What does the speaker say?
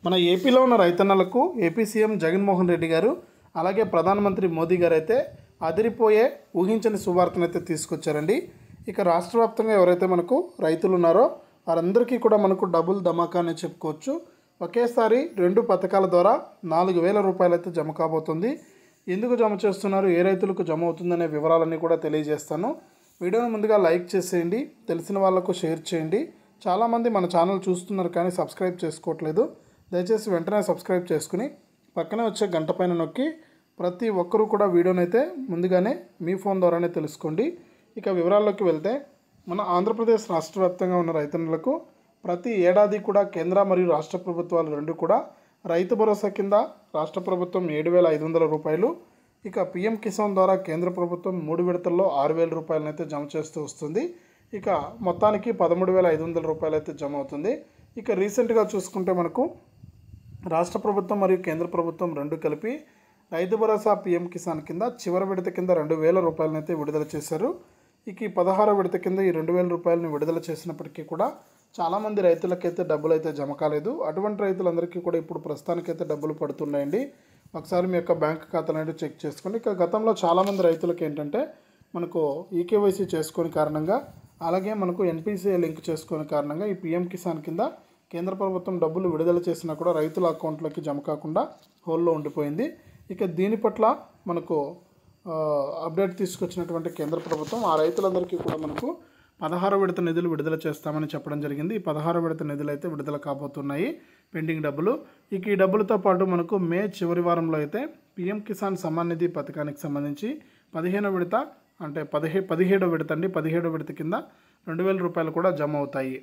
మన ఏపీలో ఉన్న రైతన్నలకు ఏపీ సీఎం జగన్మోహన్ రెడ్డి గారు అలాగే ప్రధానమంత్రి మోదీ గారు అయితే అదిరిపోయే ఊహించని శుభార్తనైతే తీసుకొచ్చారండి. ఇక రాష్ట్ర వ్యాప్తంగా ఎవరైతే మనకు రైతులు ఉన్నారో వారందరికీ కూడా మనకు డబుల్ ధమాకా అని చెప్పుకోవచ్చు. ఒకేసారి 2 పథకాల ద్వారా 4,000 రూపాయలు అయితే జమ కాబోతుంది. ఎందుకు జమ చేస్తున్నారు, ఏ రైతులకు జమ అవుతుందనే వివరాలన్నీ కూడా తెలియజేస్తాను. వీడియోను ముందుగా లైక్ చేసేయండి, తెలిసిన వాళ్ళకు షేర్ చేయండి. చాలామంది మన ఛానల్ చూస్తున్నారు కానీ సబ్స్క్రైబ్ చేసుకోవట్లేదు. దయచేసి వెంటనే సబ్స్క్రైబ్ చేసుకుని పక్కనే వచ్చే గంట పైన నొక్కి ప్రతి ఒక్కరూ కూడా వీడియోనైతే ముందుగానే మీ ఫోన్ ద్వారానే తెలుసుకోండి. ఇక వివరాల్లోకి వెళ్తే మన ఆంధ్రప్రదేశ్ రాష్ట్ర వ్యాప్తంగా ఉన్న రైతన్నులకు ప్రతి ఏడాది కూడా కేంద్ర మరియు రాష్ట్ర ప్రభుత్వాలు రెండు కూడా రైతు భరోసా కింద రాష్ట్ర ప్రభుత్వం 7,500 రూపాయలు, ఇక పీఎం కిసాన్ ద్వారా కేంద్ర ప్రభుత్వం 3 విడతల్లో 6,000 రూపాయలనైతే జమ చేస్తూ వస్తుంది. ఇక మొత్తానికి 13,500 రూపాయలు అయితే జమ అవుతుంది. ఇక రీసెంట్గా చూసుకుంటే మనకు రాష్ట్ర ప్రభుత్వం మరియు కేంద్ర ప్రభుత్వం రెండు కలిపి రైతు భరోసా పీఎం కిసాన్ కింద చివరి విడత కింద 2,000 రూపాయలనైతే విడుదల చేశారు. ఇక ఈ 16వ విడత కింద ఈ 2,000 రూపాయలని విడుదల చేసినప్పటికీ కూడా చాలామంది రైతులకైతే డబ్బులు అయితే జమ కాలేదు. అటువంటి రైతులందరికీ కూడా ఇప్పుడు ప్రస్తుతానికైతే డబ్బులు పడుతున్నాయండి. ఒకసారి మీ యొక్క బ్యాంక్ ఖాతాను అయితే చెక్ చేసుకోండి. ఇక గతంలో చాలామంది రైతులకు ఏంటంటే మనకు ఈకేవైసీ చేసుకునే కారణంగా అలాగే మనకు ఎన్పిసిఐ లింక్ చేసుకునే కారణంగా ఈ పీఎం కిసాన్ కింద కేంద్ర ప్రభుత్వం డబ్బులు విడుదల చేసినా కూడా రైతుల అకౌంట్లోకి జమ కాకుండా హోల్లో ఉండిపోయింది. ఇక దీని పట్ల మనకు అప్డేట్ తీసుకొచ్చినటువంటి కేంద్ర ప్రభుత్వం ఆ రైతులందరికీ కూడా మనకు 16వ విడత నిధులు విడుదల చేస్తామని చెప్పడం జరిగింది. ఈ 16వ విడత నిధులు అయితే విడుదల కాబోతున్నాయి, పెండింగ్ డబ్బులు. ఇక ఈ డబ్బులతో పాటు మనకు మే చివరి వారంలో అయితే పీఎం కిసాన్ సమ్మాన్ నిధి పథకానికి సంబంధించి 15వ విడత అంటే 17వ విడత కింద 2,000 రూపాయలు కూడా జమ అవుతాయి.